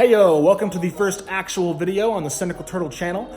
Hey yo, welcome to the first actual video on the Cynical Turtle channel.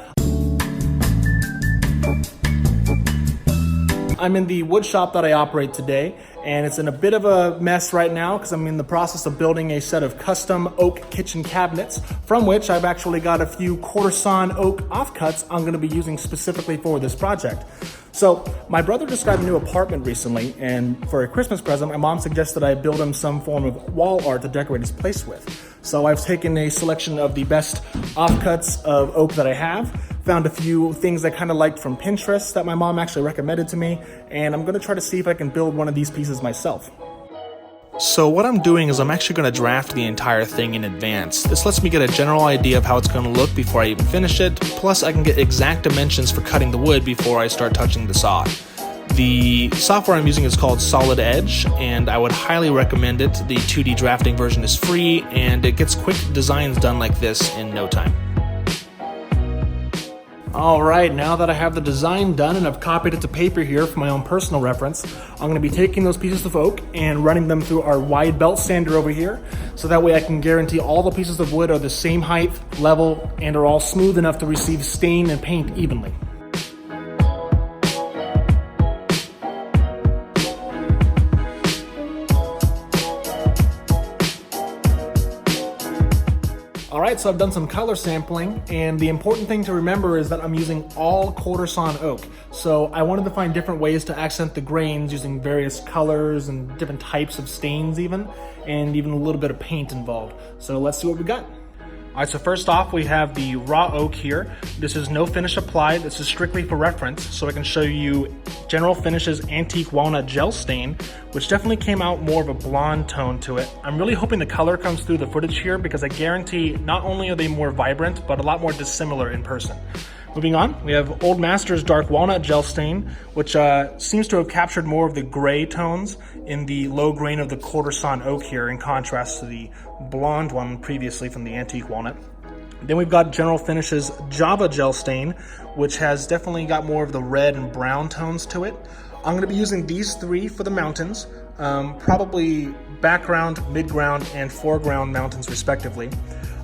I'm in the wood shop that I operate today, and it's in a bit of a mess right now because I'm in the process of building a set of custom oak kitchen cabinets, from which I've actually got a few quarter sawn oak offcuts I'm going to be using specifically for this project. So my brother just got a new apartment recently, and for a Christmas present, my mom suggested I build him some form of wall art to decorate his place with. So I've taken a selection of the best offcuts of oak that I have, found a few things I kind of liked from Pinterest that my mom actually recommended to me, and I'm going to try to see if I can build one of these pieces myself. So what I'm doing is I'm actually going to draft the entire thing in advance. This lets me get a general idea of how it's going to look before I even finish it, plus I can get exact dimensions for cutting the wood before I start touching the saw. The software I'm using is called Solid Edge, and I would highly recommend it. The 2D drafting version is free, and it gets quick designs done like this in no time. Alright, now that I have the design done and I've copied it to paper here for my own personal reference, I'm going to be taking those pieces of oak and running them through our wide belt sander over here, so that way I can guarantee all the pieces of wood are the same height, level, and are all smooth enough to receive stain and paint evenly. Alright, so I've done some color sampling, and the important thing to remember is that I'm using all quarter sawn oak. So I wanted to find different ways to accent the grains using various colors and different types of stains and even a little bit of paint involved. So let's see what we got. Alright, so first off we have the raw oak here. This is no finish applied, this is strictly for reference, so I can show you General Finishes Antique Walnut Gel Stain, which definitely came out more of a blonde tone to it. I'm really hoping the color comes through the footage here because I guarantee not only are they more vibrant, but a lot more dissimilar in person. Moving on, we have Old Master's Dark Walnut Gel Stain, which seems to have captured more of the gray tones in the low grain of the quarter sawn oak here, in contrast to the blonde one previously from the Antique Walnut. Then we've got General Finishes Java Gel Stain, which has definitely got more of the red and brown tones to it. I'm going to be using these three for the mountains, probably background, midground, and foreground mountains respectively.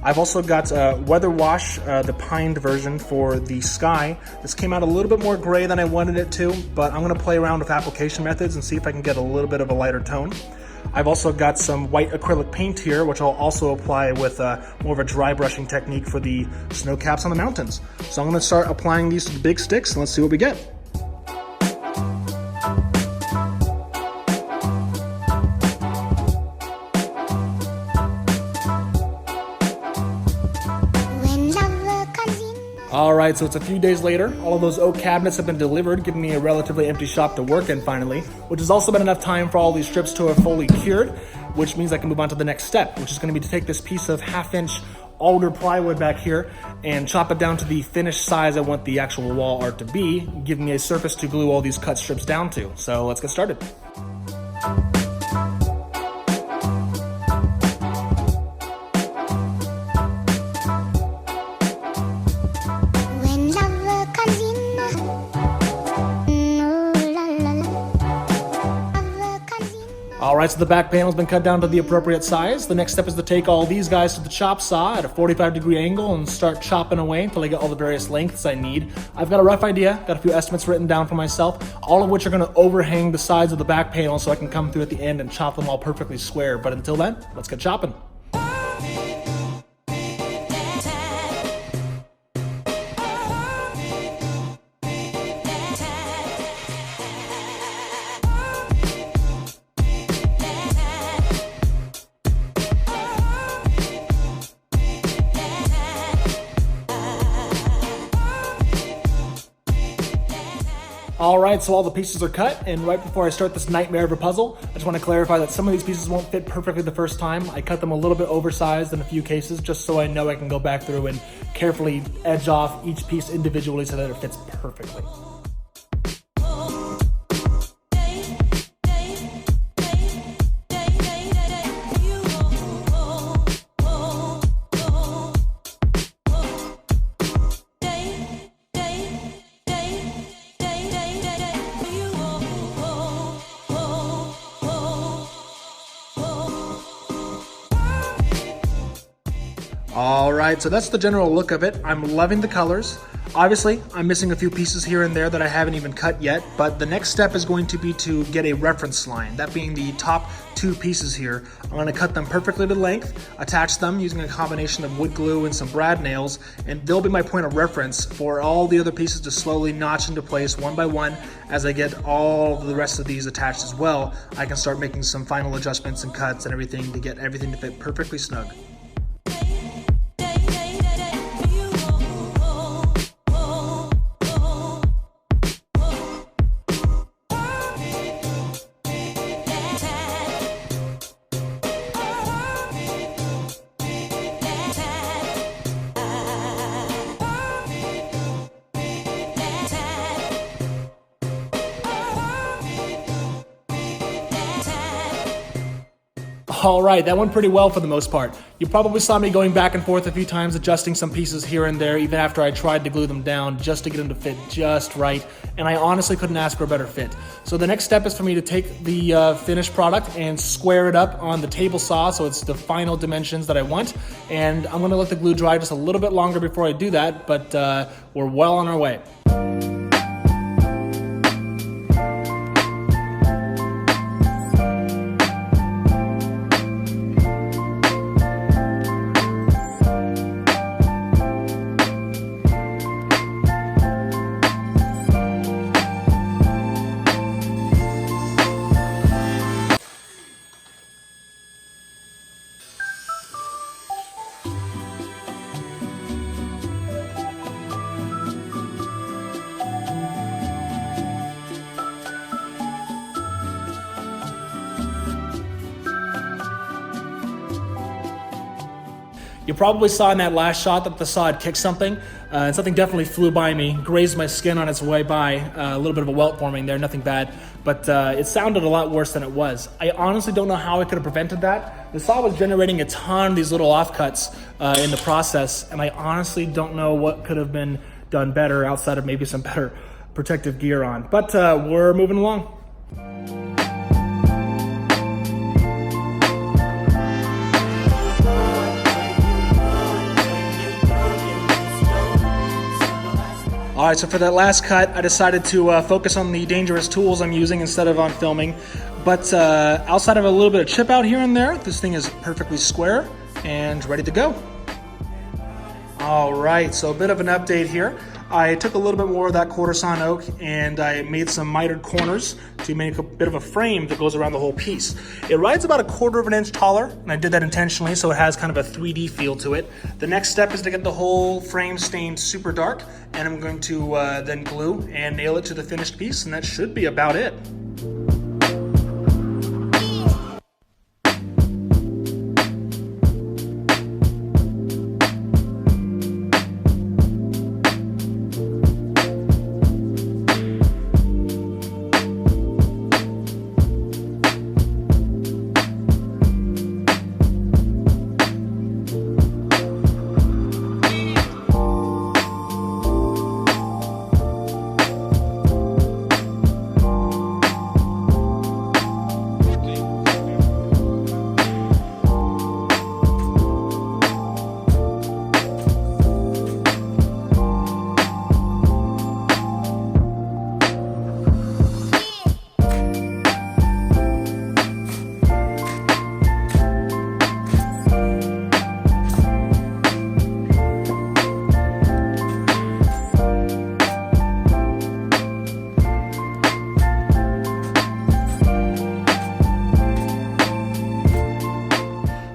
I've also got Weather Wash, the pined version for the sky. This came out a little bit more gray than I wanted it to, but I'm going to play around with application methods and see if I can get a little bit of a lighter tone. I've also got some white acrylic paint here, which I'll also apply with more of a dry brushing technique for the snow caps on the mountains. So I'm going to start applying these to the big sticks, and let's see what we get. Alright, so it's a few days later. All of those oak cabinets have been delivered, giving me a relatively empty shop to work in finally, which has also been enough time for all these strips to have fully cured, which means I can move on to the next step, which is going to be to take this piece of 1/2-inch alder plywood back here and chop it down to the finished size I want the actual wall art to be, giving me a surface to glue all these cut strips down to. So let's get started. Alright, so the back panel's been cut down to the appropriate size. The next step is to take all these guys to the chop saw at a 45-degree angle and start chopping away until I get all the various lengths I need. I've got a rough idea, got a few estimates written down for myself, all of which are going to overhang the sides of the back panel so I can come through at the end and chop them all perfectly square. But until then, let's get chopping. Alright, so all the pieces are cut, and right before I start this nightmare of a puzzle, I just want to clarify that some of these pieces won't fit perfectly the first time. I cut them a little bit oversized in a few cases, just so I know I can go back through and carefully edge off each piece individually so that it fits perfectly. All right, so that's the general look of it. I'm loving the colors. Obviously, I'm missing a few pieces here and there that I haven't even cut yet, but the next step is going to be to get a reference line, that being the top 2 pieces here. I'm gonna cut them perfectly to length, attach them using a combination of wood glue and some brad nails, and they'll be my point of reference for all the other pieces to slowly notch into place one by one. As I get all the rest of these attached as well, I can start making some final adjustments and cuts and everything to get everything to fit perfectly snug. All right, that went pretty well for the most part. You probably saw me going back and forth a few times, adjusting some pieces here and there, even after I tried to glue them down just to get them to fit just right, and I honestly couldn't ask for a better fit. So the next step is for me to take the finished product and square it up on the table saw so it's the final dimensions that I want, and I'm gonna let the glue dry just a little bit longer before I do that, but we're well on our way. You probably saw in that last shot that the saw had kicked something, and something definitely flew by me, grazed my skin on its way by, a little bit of a welt forming there, nothing bad, but it sounded a lot worse than it was. I honestly don't know how I could have prevented that. The saw was generating a ton of these little offcuts in the process, and I honestly don't know what could have been done better outside of maybe some better protective gear on, but we're moving along. All right, so for that last cut, I decided to focus on the dangerous tools I'm using instead of on filming. But outside of a little bit of chip out here and there, this thing is perfectly square and ready to go. All right, so a bit of an update here. I took a little bit more of that quarter sawn oak and I made some mitered corners to make a bit of a frame that goes around the whole piece. It rides about 1/4 of an inch taller, and I did that intentionally so it has kind of a 3D feel to it. The next step is to get the whole frame stained super dark, and I'm going to then glue and nail it to the finished piece, and that should be about it.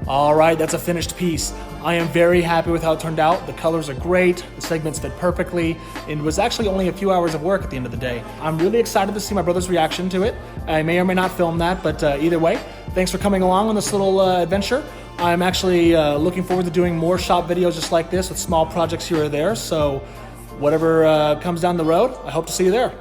All right, that's a finished piece. I am very happy with how it turned out. The colors are great, the segments fit perfectly, and it was actually only a few hours of work at the end of the day. I'm really excited to see my brother's reaction to it. I may or may not film that, but either way, thanks for coming along on this little adventure. I'm actually looking forward to doing more shop videos just like this with small projects here or there, so whatever comes down the road, I hope to see you there.